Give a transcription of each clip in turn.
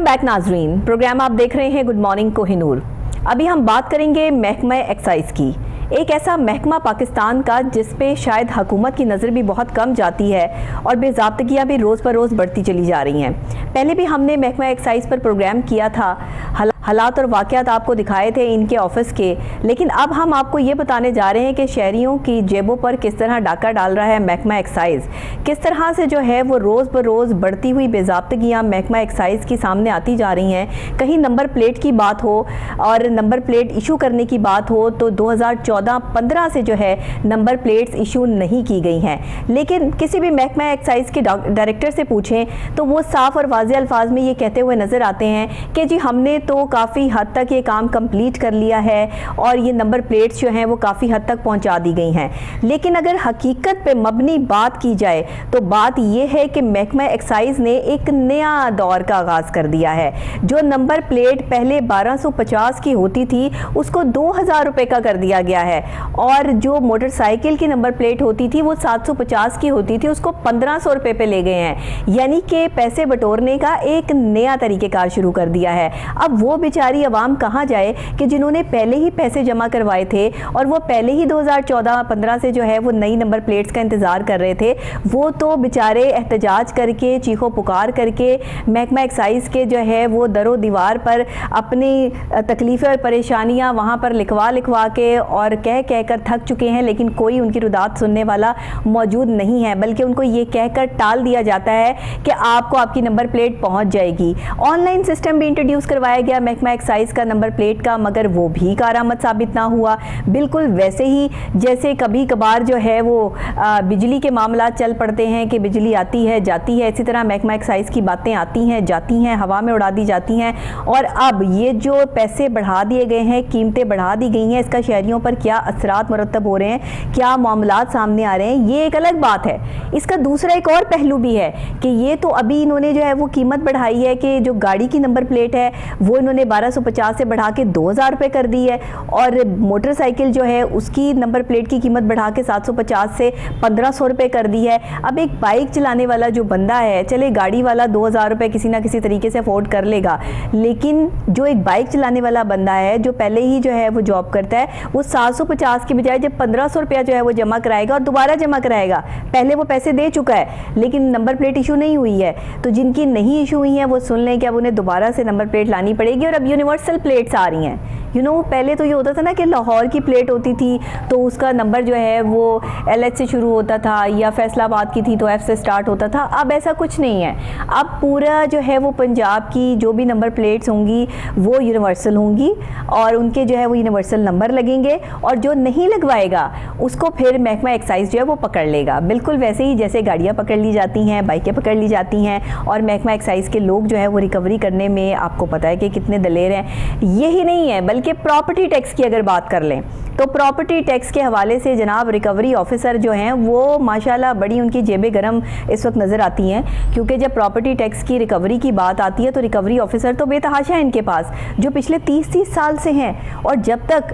Welcome back नाजरीन। Programme आप देख रहे हैं गुड मॉर्निंग कोहिनूर। अभी हम बात करेंगे महकमा एक्साइज की, एक ऐसा महकमा पाकिस्तान का जिस पे शायद हुकूमत की नज़र भी बहुत कम जाती है और बेज़ाब्तगियाँ भी रोज़ पर रोज़ बढ़ती चली जा रही हैं। पहले भी हमने महकमा एक्साइज पर प्रोग्राम किया था, हालात और वाक़यात आपको दिखाए थे इनके ऑफिस के, लेकिन अब हम आपको ये बताने जा रहे हैं कि शहरियों की जेबों पर किस तरह डाका डाल रहा है महकमा एक्साइज, किस तरह से जो है वो रोज़ ब रोज़ बढ़ती हुई बेज़ाब्तगियाँ महकमा एक्साइज की सामने आती जा रही हैं। कहीं नंबर प्लेट की बात हो और नंबर प्लेट इशू करने की बात हो तो 2014-15 से जो है नंबर प्लेट्स इशू नहीं की गई हैं, लेकिन किसी भी महकमा एक्साइज के डायरेक्टर से पूछें तो वो साफ़ और वाज़ेह अल्फाज में ये कहते हुए नज़र आते हैं कि जी हमने तो काफ़ी हद तक ये काम कंप्लीट कर लिया है और ये नंबर प्लेट्स जो हैं वो काफ़ी हद तक पहुंचा दी गई हैं। लेकिन अगर हकीकत पे मबनी बात की जाए तो बात ये है कि महकमा एक्साइज ने एक नया दौर का आगाज़ कर दिया है। जो नंबर प्लेट पहले 1250 की होती थी उसको 2000 रुपये का कर दिया गया है, और जो मोटरसाइकिल की नंबर प्लेट होती थी वो 750 की होती थी, उसको 1500 रुपये पे ले गए हैं। यानी कि पैसे बटोरने का एक नया तरीक़ेकार शुरू कर दिया है। अब वो बेचारी आवाम कहाँ जाए कि जिन्होंने पहले ही पैसे जमा करवाए थे और वो पहले ही 2014-15 से जो है वो नई नंबर प्लेट्स का इंतज़ार कर रहे थे, वो तो बेचारे एहतजाज करके चीखो पुकार करके महकमा एक्साइज के जो है वो दरो दीवार पर अपनी तकलीफ़ें और परेशानियाँ वहाँ पर लिखवा के और कह कर थक चुके हैं, लेकिन कोई उनकी रुदात सुनने वाला मौजूद नहीं है, बल्कि उनको ये कहकर टाल दिया जाता है कि आपको आपकी नंबर प्लेट पहुँच जाएगी। ऑनलाइन सिस्टम भी इंट्रोड्यूस करवाया गया महकमा एक्साइज का नंबर प्लेट का, मगर वो भी कारआमद साबित ना हुआ। बिल्कुल वैसे ही जैसे कभी कभार जो है वो बिजली के मामला चल पड़ते हैं कि बिजली आती है जाती है, इसी तरह महकमा एक्साइज की बातें आती हैं जाती हैं, हवा में उड़ा दी जाती हैं। और अब ये जो पैसे बढ़ा दिए गए हैं, कीमतें बढ़ा दी गई हैं, इसका शहरियों पर क्या असरात मुरतब हो रहे हैं, क्या मामलात सामने आ रहे हैं, ये एक अलग बात है। इसका दूसरा एक और पहलू भी है कि ये तो अभी इन्होंने जो है वो कीमत बढ़ाई है कि जो गाड़ी की नंबर प्लेट है वो इन्होंने 1250 से बढ़ा के 2000 रुपये कर दी है, और मोटरसाइकिल जो है उसकी नंबर प्लेट की कीमत बढ़ा के 750 से 1500 रुपये कर दी है। अब एक बाइक चलाने वाला जो बंदा है, चले गाड़ी वाला 2000 रुपये किसी ना किसी तरीके से अफोर्ड कर लेगा, लेकिन जो एक बाइक चलाने वाला बंदा है जो पहले ही जो है वो जॉब करता है, वो 750 की बजाय जब 1500 रुपया जो है वो जमा कराएगा और दोबारा जमा कराएगा, पहले वो पैसे दे चुका है लेकिन नंबर प्लेट इशू नहीं हुई है, तो जिनकी नहीं इशू हुई है वो सुन लें कि अब उन्हें दोबारा से नंबर प्लेट लानी पड़ेगी। और अब यूनिवर्सल प्लेट्स आ रही हैं। पहले तो ये होता था ना कि लाहौर की प्लेट होती थी तो उसका नंबर जो है वो LH से शुरू होता था, या फैसलाबाद की थी तो F से स्टार्ट होता था। अब ऐसा कुछ नहीं है, अब पूरा जो है वो पंजाब की जो भी नंबर प्लेट्स होंगी वो यूनिवर्सल होंगी और उनके जो है वो यूनिवर्सल नंबर लगेंगे, और जो नहीं लगवाएगा उसको फिर महकमा एक्साइज जो है वो पकड़ लेगा। बिल्कुल वैसे ही जैसे गाड़ियाँ पकड़ ली जाती हैं, बाइकें पकड़ ली जाती हैं, और महकमा एक्साइज के लोग जो है वो रिकवरी करने में आपको पता है कि कितने दलेर हैं। यही नहीं है, बल्कि प्रॉपर्टी टैक्स की अगर बात कर लें तो प्रॉपर्टी टैक्स के हवाले से जनाब रिकवरी ऑफिसर जो हैं वो माशाल्लाह बड़ी उनकी जेबें गरम इस वक्त नज़र आती हैं, क्योंकि जब प्रॉपर्टी टैक्स की रिकवरी की बात आती है तो रिकवरी ऑफिसर तो बेतहाशा है इनके पास, जो पिछले 30 साल से हैं, और जब तक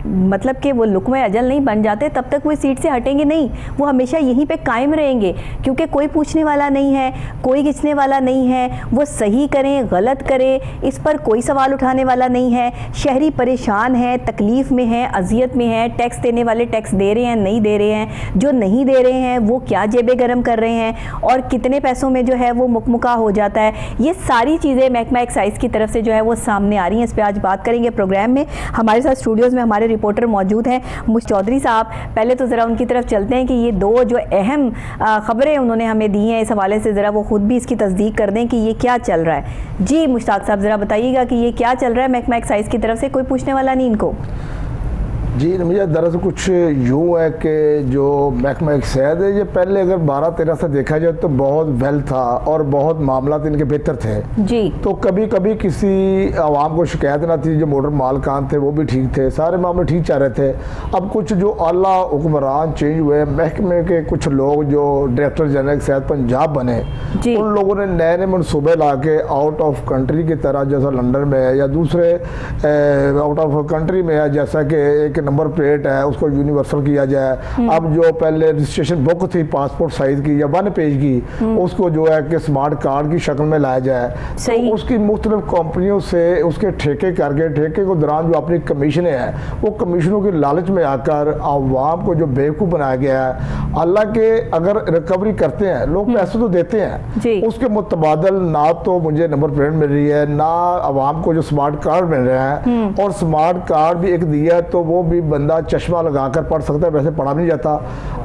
मतलब कि वो लुक़्मे अजल नहीं बन जाते तब तक वो सीट से हटेंगे नहीं, वो हमेशा यहीं पर कायम रहेंगे, क्योंकि कोई पूछने वाला नहीं है, कोई खींचने वाला नहीं है। वो सही करें गलत करें इस पर कोई सवाल उठाने वाला नहीं है। शहरी परेशान है, तकलीफ़ में है, अजियत में है, टैक्स देने वाले टैक्स दे रहे हैं नहीं दे रहे हैं, जो नहीं दे रहे हैं वो क्या जेबें गरम कर रहे हैं और कितने पैसों में जो है वो मुकमुका हो जाता है, ये सारी चीज़ें महकमा एक्साइज की तरफ से जो है वो सामने आ रही हैं। इस पर आज बात करेंगे प्रोग्राम में। हमारे साथ स्टूडियोज़ में हमारे रिपोर्टर मौजूद हैं मुश चौधरी साहब। पहले तो ज़रा उनकी तरफ चलते हैं कि ये दो जो अहम ख़बरें उन्होंने हमें दी हैं इस हवाले से ज़रा वो ख़ुद भी इसकी तस्दीक कर दें कि ये क्या चल रहा है। जी मुश्ताक साहब ज़रा बताइएगा कि ये क्या चल रहा है महकमा एक्साइज की तरफ से, कोई पूछने वाला नहीं इनको। जी मुझे दरअसल कुछ यूँ है कि जो महकमा एक्साइज है ये पहले अगर 12-13 से देखा जाए तो बहुत वेल था और बहुत मामला इनके बेहतर थे जी। तो कभी कभी किसी आवाम को शिकायत ना थी, जो मोटर मालकान थे वो भी ठीक थे, सारे मामले ठीक चल रहे थे। अब कुछ जो आला हुक्मरान चेंज हुए, महकमे के कुछ लोग जो डायरेक्टर जनरल एक्साइज पंजाब बने, उन लोगों ने नए नए मनसूबे ला के आउट ऑफ कंट्री की तरह, जैसा लंदन में है या दूसरे आउट ऑफ कंट्री में है, जैसा कि एक नंबर प्लेट है उसको यूनिवर्सल किया जाए। अब जो पहले रजिस्ट्रेशन बुक थी पासपोर्ट साइज की या 1 पेज की, उसको जो है कि स्मार्ट कार्ड की शक्ल में लाया जाए। तो उसकी मुख्तलिफ कंपनियों से उसके ठेके करके ठेके के दौरान जो अपनी कमीशनें हैं वो कमीशनों की लालच में आकर आवाम को जो बेवकूफ़ बनाया गया है। हालांकि अगर रिकवरी करते हैं लोग पैसे तो देते हैं, उसके मुतबादल ना तो मुझे नंबर प्लेट मिल रही है ना आवाम को जो स्मार्ट कार्ड मिल रहे हैं। और स्मार्ट कार्ड भी एक दिया तो वो भी बंदा चश्मा लगाकर पढ़ सकता है, वैसे पढ़ा नहीं जाता।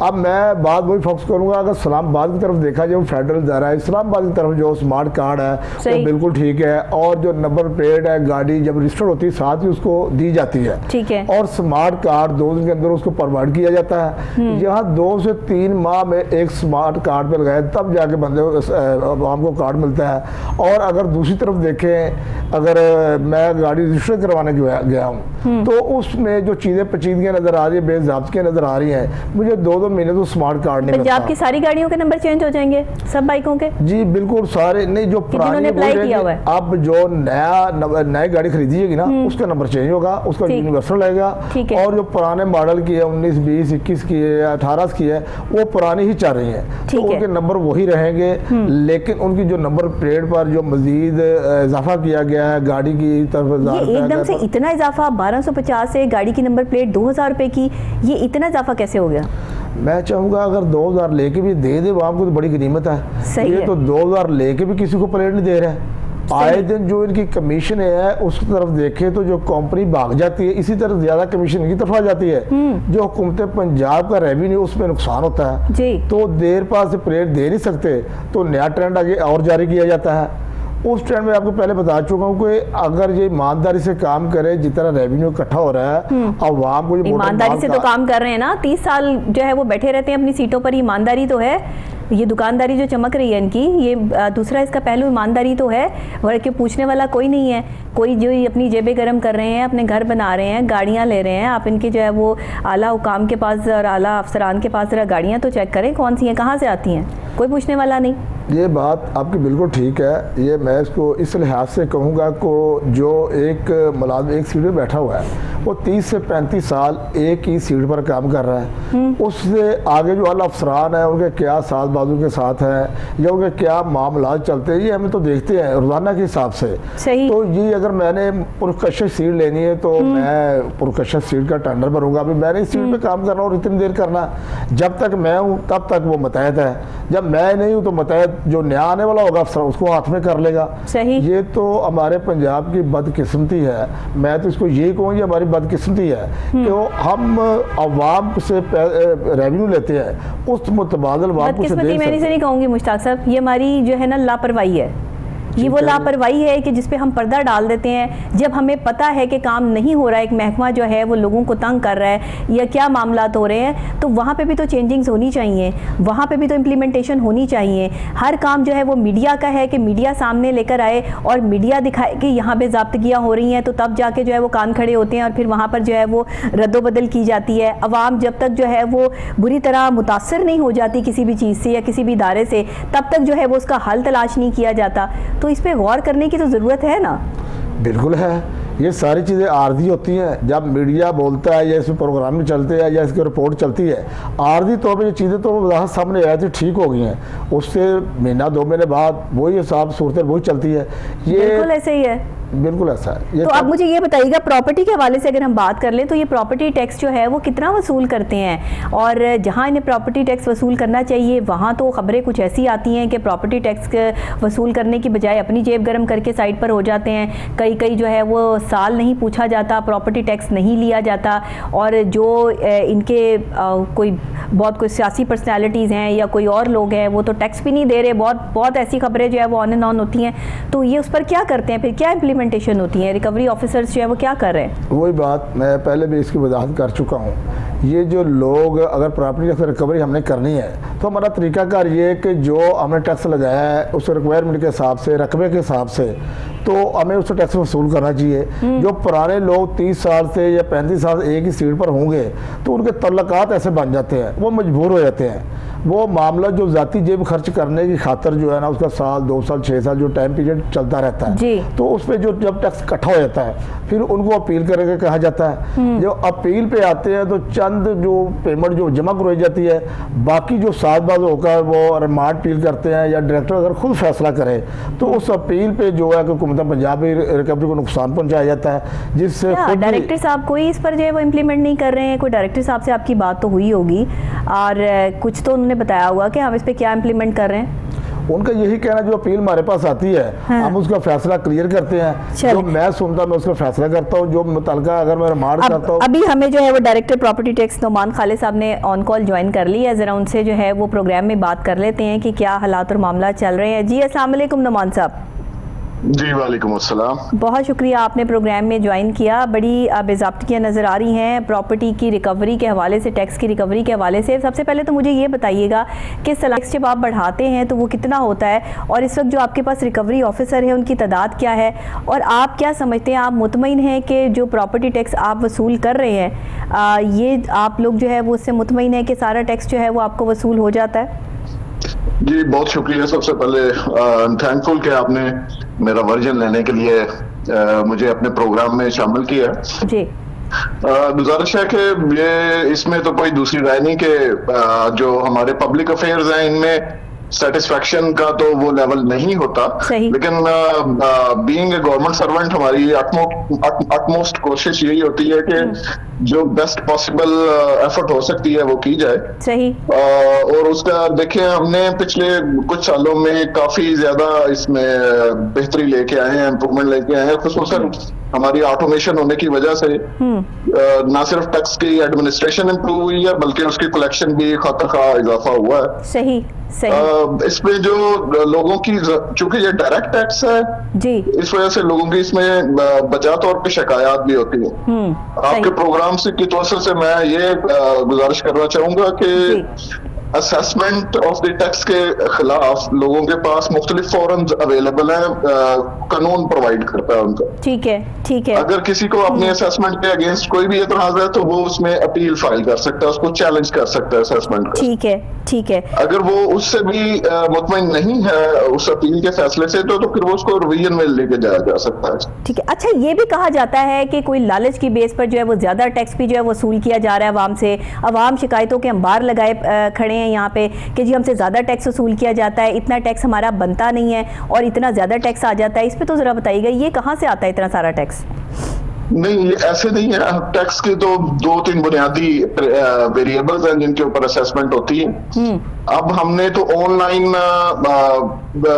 अब मैं बात वही फोकस करूंगा, अगर इस्लामाबाद की तरफ देखा जाए फेडरल दायरा है, इस्लामाबाद की तरफ जो स्मार्ट कार्ड है वो बिल्कुल ठीक है। और जो नंबर प्लेट है गाड़ी जब रजिस्टर्ड होती है साथ ही उसको दी जाती है, ठीक है। और स्मार्ट कार्ड 2 दिन के अंदर उसको प्रोवाइड किया जाता है। यहाँ 2 से 3 माह में एक स्मार्ट कार्ड पे लगाए तब जाके बंदे आवाम को कार्ड मिलता है। और अगर दूसरी तरफ देखें, अगर मैं गाड़ी रजिस्टर करवाने गया हूँ तो उसमें जो चीज़ें पेचीदगियाँ नज़र आ रही है, बेज़ाब्तियाँ नज़र आ रही हैं, मुझे 2 महीने तो स्मार्ट कार्ड नहीं मिलता। पंजाब की सारी गाड़ियों के नंबर चेंज हो जाएंगे सब बाइकों के? जी बिल्कुल सारे नहीं, जो पुरानी अब जो नई गाड़ी खरीदीएगी ना उसका नंबर चेंज होगा, उसका यूनिवर्सल लगेगा। और जो पुराने मॉडल की है 19, 20, 21 की है, 18 की है, वो पुरानी ही चल रही है तो उनके नंबर वही रहेंगे। लेकिन उनकी जो नंबर प्लेट पर जो मजीद इजाफा किया गया है गाड़ी की तरफ, एकदम से इतना इजाफा 1250 से गाड़ी की नंबर प्लेट 2000 रुपए की, ये इतना इजाफा कैसे हो गया? मैं चाहूँगा अगर 2000 लेके भी दे वहाँ को तो बड़ी गनीमत है। ये तो 2000 लेके भी किसी को प्लेट नहीं दे रहे हैं। आए दिन जो इनकी कमीशन है उस तरफ देखे तो जो कंपनी भाग जाती है, इसी तरह ज्यादा कमीशन की तरफ आ जाती है। जो हुकूमत पंजाब का रेवेन्यू उसमें नुकसान होता है जी। तो देर पास से प्लेट दे नहीं सकते तो नया ट्रेंड आगे और जारी किया जाता है। उस ट्रेंड में आपको पहले बता चुका हूँ कि अगर ये ईमानदारी से काम करे, जितना रेवेन्यू इकट्ठा हो रहा है आवाम को ईमानदारी से तो काम कर रहे हैं ना, 30 साल जो है वो बैठे रहते हैं अपनी सीटों पर, ईमानदारी तो है। ये दुकानदारी जो चमक रही है इनकी, ये दूसरा इसका पहलू ईमानदारी तो है, वर्ग के पूछने वाला कोई नहीं है। कोई जो अपनी जेबें गर्म कर रहे हैं, अपने घर बना रहे हैं, गाड़ियां ले रहे हैं, आप इनके जो है वो आला हुकाम के पास और आला अफसरान के पास जरा गाड़ियां तो चेक करें कौन सी हैं, कहाँ से आती हैं, कोई पूछने वाला नहीं। ये बात आपकी बिल्कुल ठीक है। ये मैं इसको इस लिहाज से कहूँगा को जो एक मुलाजिम एक सीट पर बैठा हुआ है वो 30 से 35 साल एक ही सीट पर काम कर रहा है। उससे आगे जो आला अफसरान है उनके क्या साथ बाजू के साथ हैं या उनके क्या मामला चलते हैं, ये हमें तो देखते हैं रोजाना के हिसाब से। सही। तो ये अगर मैंने पुरकशिश सीट लेनी है तो मैं पुरकशिश सीट का टेंडर भरूंगा। अभी मैंने इस सीट पे काम करना और इतनी देर करना, जब तक मैं हूँ तब तक वो मुतहद है, जब मैं नहीं हूँ तो मुतहद जो नया आने वाला होगा अफसर उसको हाथ में कर लेगा। सही। ये तो हमारे पंजाब की बदकिस्मती है। मैं तो इसको यही कहूँगी हमारी बदकिस्मती है कि हम अवाम से रेवेन्यू लेते हैं, उस मुतबादल बदकिस्मती मैं नहीं कहूँगी मुश्ताक साहब, ये हमारी जो है ना लापरवाही है। ये वो लापरवाही है कि जिसपे हम पर्दा डाल देते हैं जब हमें पता है कि काम नहीं हो रहा है, एक महकमा जो है वो लोगों को तंग कर रहा है या क्या मामलात हो रहे हैं, तो वहाँ पे भी तो चेंजिंग्स होनी चाहिए, वहाँ पे भी तो इम्प्लीमेंटेशन होनी चाहिए। हर काम जो है वो मीडिया का है कि मीडिया सामने लेकर आए और मीडिया दिखाए कि यहाँ पे ज़ाब्तगियाँ हो रही हैं, तो तब जाके जो है वो कान खड़े होते हैं और फिर वहाँ पर जो है वो रद्दोबदल की जाती है। अवाम जब तक जो है वो बुरी तरह मुतासर नहीं हो जाती किसी भी चीज़ से या किसी भी इदारे से, तब तक जो है वो उसका हल तलाश नहीं किया जाता। तो इस पे गौर करने की तो ज़रूरत है ना। बिल्कुल है। ये सारी चीज़ें आर्जी होती हैं, जब मीडिया बोलता है या इसमें प्रोग्राम में चलते हैं या इसकी रिपोर्ट चलती है, आर्जी तौर पर ये चीज़ें तो वहाँ सामने आती ठीक हो गई हैं, उससे महीना 2 महीने बाद वही हिसाब सूरत वही चलती है। ये बिल्कुल ऐसे ही है, बिल्कुल ऐसा है। तो अब मुझे ये बताइएगा प्रॉपर्टी के हवाले से अगर हम बात कर लें तो ये प्रॉपर्टी टैक्स जो है वो कितना वसूल करते हैं, और जहां इन्हें प्रॉपर्टी टैक्स वसूल करना चाहिए वहां तो खबरें कुछ ऐसी आती हैं कि प्रॉपर्टी टैक्स वसूल करने की बजाय अपनी जेब गर्म करके साइड पर हो जाते हैं। कई जो है वो साल नहीं पूछा जाता, प्रॉपर्टी टैक्स नहीं लिया जाता, और जो इनके कोई सियासी पर्सनैलिटीज़ हैं या कोई और लोग हैं वो तो टैक्स भी नहीं दे रहे। बहुत ऐसी खबरें जो है वो ऑन एंड ऑन होती हैं। तो ये उस पर क्या करते हैं, फिर क्या इम्प्लीमेंटेशन होती है, रिकवरी ऑफिसर्स जो है वो क्या कर रहे हैं? वही बात मैं पहले भी इसकी वजाहत कर चुका हूँ। ये जो लोग अगर प्रॉपर्टी टैक्स रिकवरी हमने करनी है तो हमारा तरीकाकार ये है कि जो हमने टैक्स लगाया है उस रिक्वायरमेंट के हिसाब से, रकबे के हिसाब से, तो हमें उससे टैक्स वसूल करना चाहिए। जो पुराने लोग 30 साल से या 35 साल से एक ही सीट पर होंगे तो उनके तल्लकात ऐसे बन जाते हैं, वो मजबूर हो जाते हैं। वो मामला जो ज़ाती जेब खर्च करने की खातर जो है ना, उसका साल 2 साल 6 साल जो टाइम पीरियड चलता रहता है, तो उस पर जो जब टैक्स इकट्ठा हो जाता है फिर उनको अपील करके कहा जाता है। जो अपील पे आते हैं तो चंद जो पेमेंट जो जमा करवाई जाती है, बाकी जो साथ बात होकर वो रिमांड अपील करते हैं या डायरेक्टर अगर खुद फैसला करे तो उस अपील पे जो है कि हुकूमत पंजाब रिकवरी को नुकसान पहुंचाया जाता है, जिससे डायरेक्टर साहब कोई इस पर जो है वो इम्प्लीमेंट नहीं कर रहे हैं। कोई डायरेक्टर साहब से आपकी बात तो हुई होगी और कुछ तो उन्होंने बताया होगा कि हम इस पे क्या इम्प्लीमेंट कर रहे हैं। उनका यही कहना, जो अपील हमारे पास आती है हम उसका फैसला क्लियर करते हैं। जो मैं सुनता मैं उसका फैसला करता हूँ, जो मुतलका अगर मैं रिमांड करता हूँ। अभी हमें जो है वो director property tax Noman Khalid साहब ने ऑन कॉल ज्वाइन कर ली है, जरा उनसे जो है वो प्रोग्राम में बात कर लेते हैं कि क्या हालात और मामला चल रहे हैं। जी अस्सलाम वालेकुम नोमान साहब। जी वालेकुम अस्सलाम। बहुत शुक्रिया आपने प्रोग्राम में ज्वाइन किया। बड़ी बेज़ाब्तियाँ नज़र आ रही हैं प्रॉपर्टी की रिकवरी के हवाले से, टैक्स की रिकवरी के हवाले से। सबसे पहले तो मुझे ये बताइएगा कि टैक्स जब आप बढ़ाते हैं तो वो कितना होता है, और इस वक्त जो आपके पास रिकवरी ऑफिसर है उनकी तादाद क्या है, और आप क्या समझते हैं, आप मुतमईन हैं कि जो प्रॉपर्टी टैक्स आप वसूल कर रहे हैं ये आप लोग जो है वो उससे मुतमईन है कि सारा टैक्स जो है वो आपको वसूल हो जाता है? जी बहुत शुक्रिया। सबसे पहले थैंकफुल कि आपने मेरा वर्जन लेने के लिए मुझे अपने प्रोग्राम में शामिल किया। जी गुजारिश है कि ये इसमें तो कोई दूसरी राय नहीं कि जो हमारे पब्लिक अफेयर्स हैं इनमें सेटिस्फेक्शन का तो वो लेवल नहीं होता, लेकिन बीइंग ए गवर्नमेंट सर्वेंट हमारी अटमोस्ट कोशिश यही होती है कि जो बेस्ट पॉसिबल एफर्ट हो सकती है वो की जाए। सही। और उसका देखिए हमने पिछले कुछ सालों में काफी ज्यादा इसमें बेहतरी लेके आए हैं, इम्प्रूवमेंट लेके आए हैं, खुसूसन हमारी ऑटोमेशन होने की वजह से ना सिर्फ टैक्स की एडमिनिस्ट्रेशन इम्प्रूव हुई है बल्कि उसकी कलेक्शन भी खातरखा इजाफा हुआ है। सही। इसमें जो लोगों की, चूंकि ये डायरेक्ट टैक्स है जी, इस वजह से लोगों की इसमें बजा तौर पे शिकायत भी होती है। आपके प्रोग्राम की तवज्जो से मैं ये गुजारिश करना चाहूंगा कि असेसमेंट ऑफ द टैक्स के खिलाफ लोगों के पास मुख्तलिफ फोरम्स अवेलेबल हैं, कानून प्रोवाइड करता है उनका। ठीक है, ठीक है। अगर किसी को अपनी असेसमेंट के अगेंस्ट कोई भी एतराज है तो वो उसमें अपील फाइल कर सकता है, उसको चैलेंज कर सकता है असेसमेंट को। ठीक है, ठीक है। अगर वो उससे भी मुतमईन नहीं है उस अपील के फैसले से तो फिर वो उसको रिवीजन में लेके जाया जा सकता है। ठीक है। अच्छा, ये भी कहा जाता है कि कोई लालच की बेस पर जो है वो ज्यादा टैक्स भी जो है वसूल किया जा रहा है अवाम से। अवाम शिकायतों के अंबार लगाए खड़े हैं यहाँ पे कि जी हमसे ज्यादा टैक्स वसूल किया जाता है, इतना टैक्स हमारा बनता नहीं है और इतना ज्यादा टैक्स आ जाता है। इस पे तो जरा बताइएगा, ये कहाँ से आता है इतना सारा टैक्स? नहीं, ये ऐसे नहीं है। टैक्स के तो 2-3 बुनियादी वेरिएबल्स हैं जिनके ऊपर असेसमेंट होती है। अब हमने तो ऑनलाइन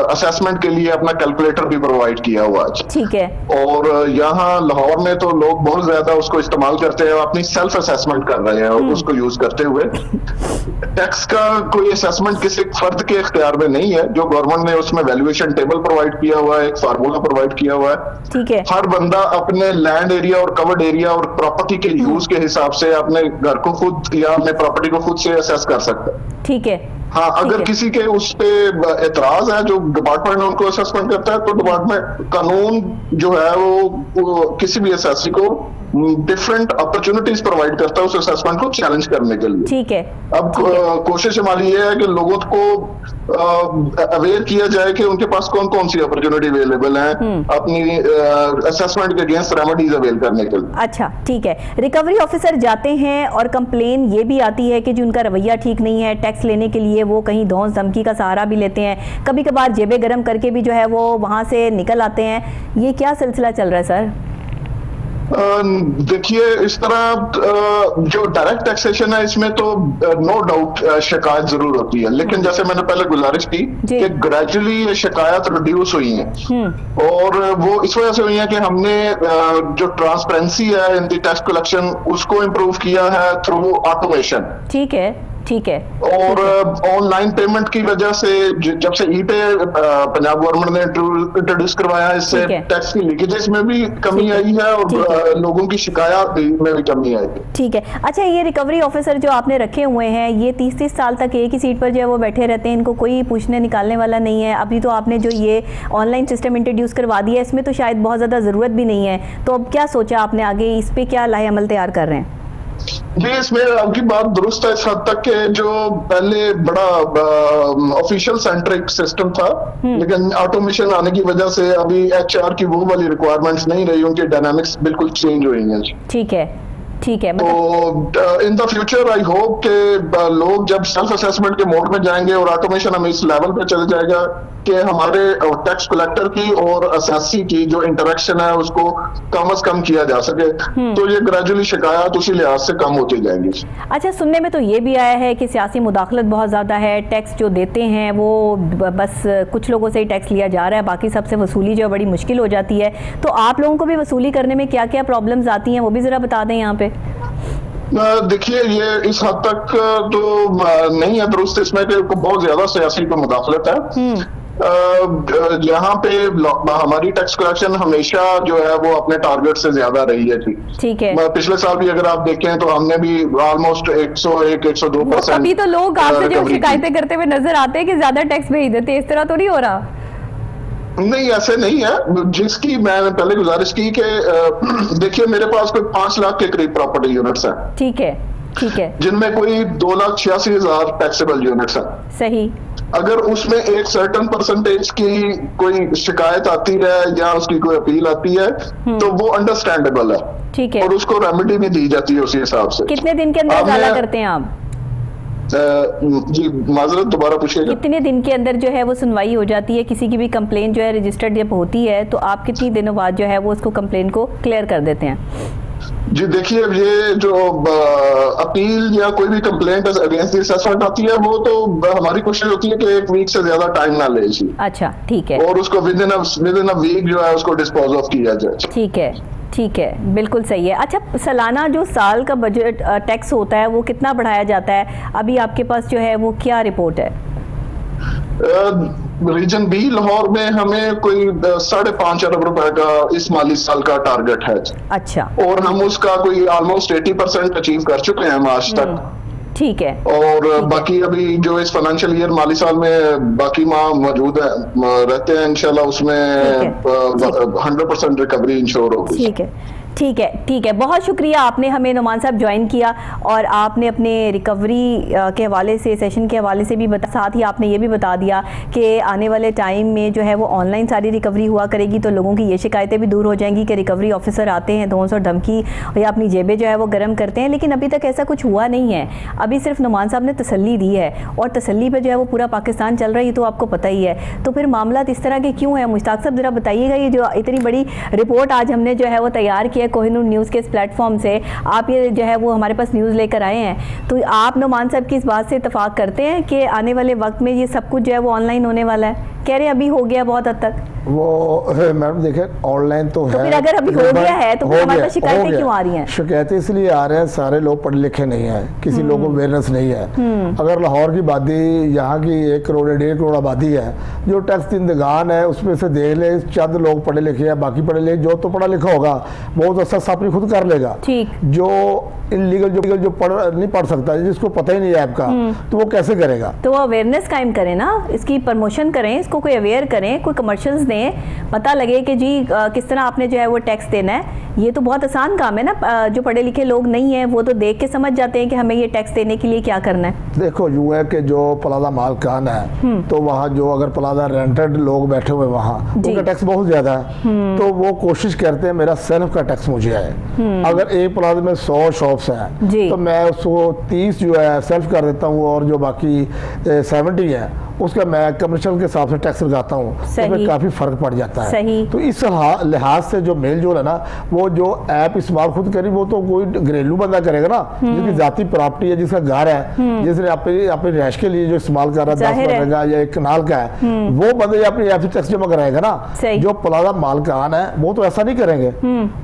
असेसमेंट के लिए अपना कैलकुलेटर भी प्रोवाइड किया हुआ है। ठीक है। और यहाँ लाहौर में तो लोग बहुत ज्यादा उसको इस्तेमाल करते हैं, अपनी सेल्फ असेसमेंट कर रहे हैं उसको यूज करते हुए। टैक्स का कोई असेसमेंट किसी फर्द के इख्तियार में नहीं है। जो गवर्नमेंट ने उसमें वैल्यूएशन टेबल प्रोवाइड किया हुआ है, एक फार्मूला प्रोवाइड किया हुआ है। ठीक है। हर बंदा अपने लैंड एरिया और कवर्ड एरिया और प्रॉपर्टी के यूज के हिसाब से अपने घर को खुद या अपने प्रॉपर्टी को खुद से असेस कर सकता है। ठीक है। हाँ, अगर किसी के उस पे एतराज है, जो डिपार्टमेंट उनको असेसमेंट करता है, तो डिपार्टमेंट कानून जो है वो किसी भी असेसी को डिफरेंट अपॉर्चुनिटीज प्रोवाइड करता है उस असेसमेंट को चैलेंज करने के लिए। ठीक है। अब कोशिश हमारी ये है कि लोगों को अवेयर किया जाए कि उनके पास कौन कौन सी अपॉर्चुनिटी अवेलेबल है अपनी असेसमेंट के अगेंस्ट रेमेडीज अवेल करने के लिए। अच्छा, ठीक है। रिकवरी ऑफिसर जाते हैं और कंप्लेन ये भी आती है कि जो उनका रवैया ठीक नहीं है, टैक्स लेने के लिए वो कहीं धौंस धमकी का सहारा भी लेते हैं, कभी कभार जेबें गरम करके भी जो है वो वहां से निकल आते हैं। ये क्या सिलसिला चल रहा है सर? देखिए, इस तरह जो डायरेक्ट टैक्सेशन है इसमें तो नो डाउट शिकायत जरूर होती है, लेकिन जैसे मैंने पहले गुजारिश की कि ग्रेजुअली ये शिकायत रिड्यूस हुई है और वो इस वजह से हुई है कि हमने जो ट्रांसपेरेंसी है इन द टैक्स कलेक्शन उसको इम्प्रूव किया है थ्रू ऑटोमेशन। ठीक है, ठीक है। और ऑनलाइन पेमेंट की वजह से जब से ई-पे पंजाब गवर्नमेंट ने इंट्रोड्यूस करवाया, इससे टैक्स की लीकेजेस में भी कमी आई है और लोगों की शिकायत में भी कमी आई है। ठीक है। अच्छा, ये रिकवरी ऑफिसर जो आपने रखे हुए हैं, ये 30-30 साल तक एक ही सीट पर जो है वो बैठे रहते हैं, इनको कोई पूछने निकालने वाला नहीं है। अभी तो आपने जो ये ऑनलाइन सिस्टम इंट्रोड्यूस करवा दिया, इसमें तो शायद बहुत ज़्यादा ज़रूरत भी नहीं है। तो अब क्या सोचा आपने आगे, इस पे क्या लाहे अमल तैयार कर रहे हैं? जी, इसमें आपकी बात दुरुस्त है इस हद तक के जो पहले बड़ा ऑफिशियल सेंट्रिक सिस्टम था, लेकिन ऑटोमेशन आने की वजह से अभी एचआर की वो वाली रिक्वायरमेंट्स नहीं रही, उनकी डायनामिक्स बिल्कुल चेंज हुई हैं। ठीक है, ठीक है। तो in the future I hope के लोग जब सेल्फ असेसमेंट के मोड में जाएंगे और ऑटोमेशन हमें इस लेवल पे चले जाएगा कि हमारे टैक्स कलेक्टर की और असेसी की जो इंटरेक्शन है उसको कम से कम किया जा सके, तो ये ग्रेजुअली शिकायत उसी लिहाज से कम होती जाएंगी। अच्छा, सुनने में तो ये भी आया है कि सियासी मुदाखलत बहुत ज़्यादा है, टैक्स जो देते हैं वो बस कुछ लोगों से ही टैक्स लिया जा रहा है, बाकी सबसे वसूली जो बड़ी मुश्किल हो जाती है। तो आप लोगों को भी वसूली करने में क्या क्या प्रॉब्लम्स आती हैं, वो भी ज़रा बता दें यहाँ पे। देखिए, ये इस हद तक तो नहीं है दुरुस्त इसमें कि बहुत ज्यादा सियासी को मुदाखलत है। यहाँ पे हमारी टैक्स कलेक्शन हमेशा जो है वो अपने टारगेट से ज्यादा रही है। ठीक है। पिछले साल भी अगर आप देखें तो हमने भी ऑलमोस्ट 101-102%। अभी तो लोग आपसे जो शिकायतें करते हुए नजर आते हैं कि ज्यादा टैक्स भेज देते, इस तरह तो नहीं हो रहा? नहीं, ऐसे नहीं है। जिसकी मैंने पहले गुजारिश की कि देखिए, मेरे पास कोई 5 लाख के करीब प्रॉपर्टी यूनिट्स हैं। ठीक है, ठीक है। जिनमें कोई 2,86,000 टैक्सेबल यूनिट्स हैं। सही। अगर उसमें एक सर्टेन परसेंटेज की कोई शिकायत आती है या उसकी कोई अपील आती है तो वो अंडरस्टैंडेबल है। ठीक है। और उसको रेमेडी भी दी जाती है उसी हिसाब से। कितने दिन के अंदर उजाला करते हैं आप? जी, माजरत दोबारा पूछिएगा। कितने दिन के अंदर जो है वो सुनवाई हो जाती है? किसी की भी कंप्लेन जो है रजिस्टर्ड जब होती है तो आप कितनी दिनों बाद जो है वो उसको कंप्लेन को क्लियर कर देते हैं? जी देखिए, ये जो अपील या कोई भी कंप्लेंट अगेंस्ट असेसमेंट आती है वो तो हमारी कोशिश होती है कि 1 वीक से ज्यादा टाइम ना ले। अच्छा, ठीक है। और उसको विद इन अ वीक जो है उसको डिस्पोज ऑफ किया जाए। ठीक है, ठीक है, बिल्कुल सही है। अच्छा, सालाना जो साल का बजट टैक्स होता है वो कितना बढ़ाया जाता है? अभी आपके पास जो है वो क्या रिपोर्ट है? रीजन बी लाहौर में हमें कोई 5.5 अरब रुपए का इस माली साल का टारगेट है। अच्छा। और हम उसका कोई ऑलमोस्ट 80% अचीव कर चुके हैं आज तक। ठीक है। और बाकी अभी जो इस फाइनेंशियल ईयर माली साल में बाकी माह मौजूद है रहते हैं, इंशाल्लाह उसमें 100% रिकवरी इंश्योर होगी। ठीक है, ठीक है, ठीक है। बहुत शुक्रिया, आपने हमें नुमान साहब ज्वाइन किया और आपने अपने रिकवरी के हवाले से, सेशन के हवाले से भी साथ ही आपने ये भी बता दिया कि आने वाले टाइम में जो है वो ऑनलाइन सारी रिकवरी हुआ करेगी तो लोगों की ये शिकायतें भी दूर हो जाएंगी कि रिकवरी ऑफिसर आते हैं धौंस और धमकी या अपनी जेबें जो है वो गर्म करते हैं। लेकिन अभी तक ऐसा कुछ हुआ नहीं है। अभी सिर्फ नुमान साहब ने तसल्ली दी है और तसल्ली पर जो है वो पूरा पाकिस्तान चल रहा है, ये तो आपको पता ही है। तो फिर मामला इस तरह के क्यों है? मुश्ताक साहब ज़रा बताइएगा, ये जो इतनी बड़ी रिपोर्ट आज हमने जो है वो तैयार की कोहिनूर न्यूज़ के इस प्लेटफॉर्म से, आप ये जो है वो हमारे पास न्यूज़ लेकर आए हैं, तो आप नुमान साहब की इस बात से इत्तेफाक करते हैं कि आने वाले वक्त में ये सब कुछ जो है वो ऑनलाइन होने वाला है? कह रहे हैं अभी हो गया बहुत हद तक। वो मैडम देखें, ऑनलाइन तो है, फिर अगर अभी हो गया है तो फिर हमारे पास शिकायतें क्यों आ रही हैं? शिकायतें इसलिए आ रहे हैं, सारे लोग पढ़े लिखे नहीं है, किसी लोगों को अवेयरनेस नहीं है। अगर लाहौर की आबादी, यहाँ की 1 करोड़ 1.5 करोड़ आबादी है, जो टैक्स जिंदगान है उसमें से देख ले चंद लोग पढ़े लिखे हैं, बाकी पढ़े लिखे जो तो पढ़ा लिखा होगा वो तो सब अपनी खुद कर लेगा। जो इलीगल जो नहीं पढ़ सकता, जिसको पता ही नहीं है आपका, तो वो कैसे करेगा? तो वो अवेयरनेस कायम करें ना, इसकी प्रमोशन करें, इसको कोई अवेयर करें, कोई कमर्शियल्स दें, पता लगे कि जी किस तरह आपने जो है वो टैक्स देना है। ये तो बहुत आसान काम है ना, जो पढ़े लिखे लोग नहीं हैं वो तो देख के समझ जाते हैं कि हमें ये टैक्स देने के लिए क्या करना है। देखो यूँ है कि जो प्लाजा मालकान है तो वहाँ जो अगर प्लाजा रेंटेड लोग बैठे हुए वहाँ उनका टैक्स बहुत ज्यादा है, तो वो कोशिश करते हैं मेरा सेल्फ का टैक्स मुझे आए। अगर एक प्लाजा में 100 शॉप्स हैं तो मैं उसको 30 जो है सेल्फ कर देता हूँ और जो बाकी 70 है उसका मैं कमर्शियल के हिसाब से टैक्स लगाता हूँ, उसमें काफी फर्क पड़ जाता है। तो इस लिहाज से जो मेल जोल है ना, वो जो ऐप इस्तेमाल खुद करी वो तो कोई घरेलू बंदा करेगा ना, जिसकी जाती प्रॉपर्टी है, जिसका घर है, जिसने अपनी रैश के लिए जो इस्तेमाल कर रहा है 10 मरले का या 1 कनाल का है, वो बंदे अपनी ऐप से टैक्स जमा कराएगा ना। जो प्लाजा मालकान है वो तो ऐसा नहीं करेंगे,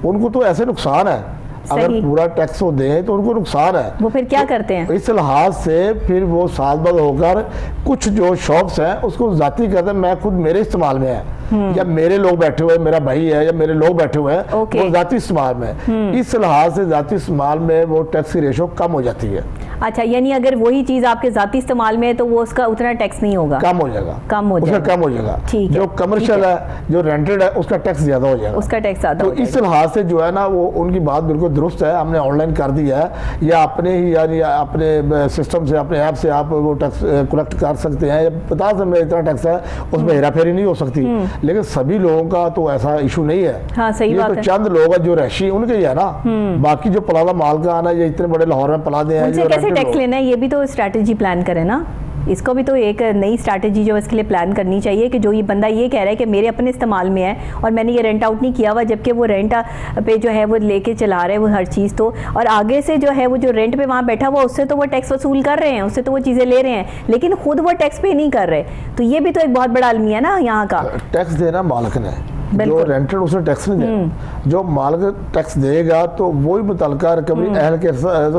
उनको तो ऐसे नुकसान है। अगर पूरा टैक्स वो दें तो उनको नुकसान है। वो फिर क्या करते हैं? इस लिहाज से फिर वो सालबद होकर कुछ जो शॉप्स हैं उसको जाती करते हैं, मैं खुद मेरे इस्तेमाल में है या मेरे लोग बैठे हुए, मेरा भाई है या मेरे लोग बैठे हुए हैं, वो जाती इस्तेमाल में। इस लिहाज से जाती इस्तेमाल में वो टैक्स की रेशो कम हो जाती है। अच्छा, यानी अगर वही चीज आपके जाती इस्तेमाल में है तो वो उसका उतना टैक्स नहीं होगा, कम हो जाएगा, उसका कम हो जाएगा। ठीक है। जो कमर्शियल है, जो रेंटेड है, उसका टैक्स ज्यादा हो जाएगा, उसका टैक्स ज्यादा तो इस लिहाज से जो है ना वो उनकी बात बिल्कुल दुरुस्त है। हमने ऑनलाइन कर दिया है या अपने ही यानी अपने सिस्टम से, अपने ऐप से आप वो टैक्स कलेक्ट कर सकते हैं। या 50 में इतना टैक्स है, उसमें हेरा फेरी नहीं हो सकती, लेकिन सभी लोगों का तो ऐसा इशू नहीं है। हाँ, सही बात तो है। चंद लोग हैं जो रैशी उनके ही है ना, बाकी जो प्लाजा माल का आना, ये इतने बड़े लाहौर में प्लाजे हैं, उनसे कैसे टैक्स लेना है, ये भी तो स्ट्रैटेजी प्लान करें ना। इसको भी तो एक नई स्ट्रैटेजी जो इसके लिए प्लान करनी चाहिए कि जो ये बंदा ये कह रहा है कि मेरे अपने इस्तेमाल में है और मैंने ये रेंट आउट नहीं किया हुआ, जबकि वो रेंट पे जो है वो लेके चला रहे हैं वो हर चीज़, तो और आगे से जो है वो जो रेंट पे वहाँ बैठा हुआ उससे तो वो टैक्स वसूल कर रहे हैं, उससे तो वो चीज़ें ले रहे हैं, लेकिन खुद वो टैक्स पे नहीं कर रहे। तो ये भी तो एक बहुत बड़ा अलमिया है ना यहाँ का। टैक्स देना मालिक ने, जो रेंटेड उसने टैक्स नहीं देना। जो मालिक टैक्स देगा तो वही मुतलका रिकवरी अहल के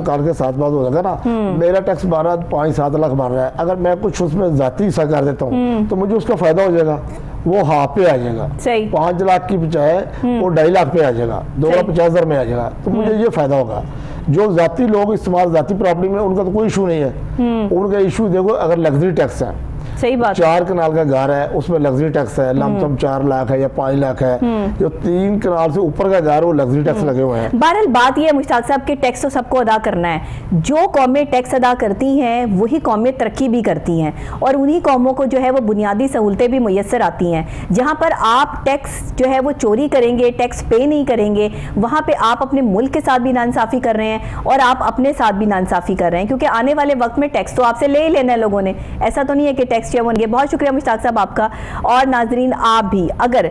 कार के साथ बात हो जाएगा ना। मेरा टैक्स मारा 5-7 लाख मार रहा है, अगर मैं कुछ उसमें जाती हिस्सा कर देता हूँ तो मुझे उसका फायदा हो जाएगा, वो हाफ पे आ जाएगा। 5 लाख की बजाय वो 2.5 लाख पे आ जाएगा, 2,50,000 में आ जाएगा, तो मुझे ये फायदा होगा। जो जाती लोग इस्तेमाल जाती प्रॉपर्टी में उनका तो कोई इशू नहीं है। उनका इशू देखो अगर लग्जरी टैक्स है, सही बात, 4 कनाल का घर है उसमें लग्जरी टैक्स है, लमसम 4 लाख है या 5 लाख है। जो 3 कनाल से ऊपर का घर वो लग्जरी टैक्स लगे हुए हैं। बहरहाल बात यह है मुश्ताक साहब के टैक्स तो सबको अदा करना है। जो कौमें टैक्स अदा करती हैं वही कौमें तरक्की भी करती हैं और उन्हीं कौमों को जो है वो बुनियादी सहूलतें भी मुयस्सर आती हैं। जहाँ पर आप टैक्स जो है वो चोरी करेंगे, टैक्स पे नहीं करेंगे, वहाँ पे आप अपने मुल्क के साथ भी नाइंसाफ़ी कर रहे हैं और आप अपने साथ भी नाइंसाफ़ी कर रहे हैं, क्योंकि आने वाले वक्त में टैक्स तो आपसे ले ही लेना है लोगों ने। ऐसा तो नहीं है कि टैक्स जो है। बहुत शुक्रिया मुश्ताक साहब आपका। और नाजरीन, आप भी अगर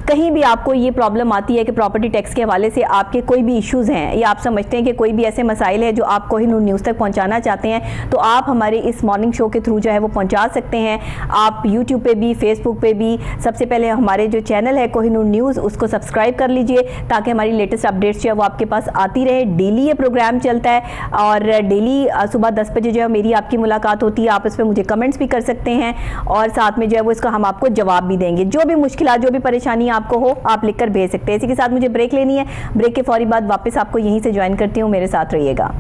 कहीं भी आपको ये प्रॉब्लम आती है कि प्रॉपर्टी टैक्स के हवाले से आपके कोई भी इश्यूज़ हैं या आप समझते हैं कि कोई भी ऐसे मसाइल है जो आप कोहिनूर न्यूज़ तक पहुंचाना चाहते हैं, तो आप हमारे इस मॉर्निंग शो के थ्रू जो है वो पहुंचा सकते हैं। आप यूट्यूब पे भी, फेसबुक पे भी, सबसे पहले हमारे जो चैनल है कोहिनूर न्यूज़ उसको सब्सक्राइब कर लीजिए ताकि हमारी लेटेस्ट अपडेट्स जो है वो आपके पास आती रहे। डेली ये प्रोग्राम चलता है और डेली सुबह 10 बजे जो है मेरी आपकी मुलाकात होती है। आप इस पर मुझे कमेंट्स भी कर सकते हैं और साथ में जो है वो इसका हम आपको जवाब भी देंगे। जो भी मुश्किलात, जो भी परेशानी आपको हो आप लिखकर भेज सकते हैं। इसी के साथ मुझे ब्रेक लेनी है, ब्रेक के फौरी बाद वापस आपको यहीं से ज्वाइन करती हूँ, मेरे साथ रहिएगा।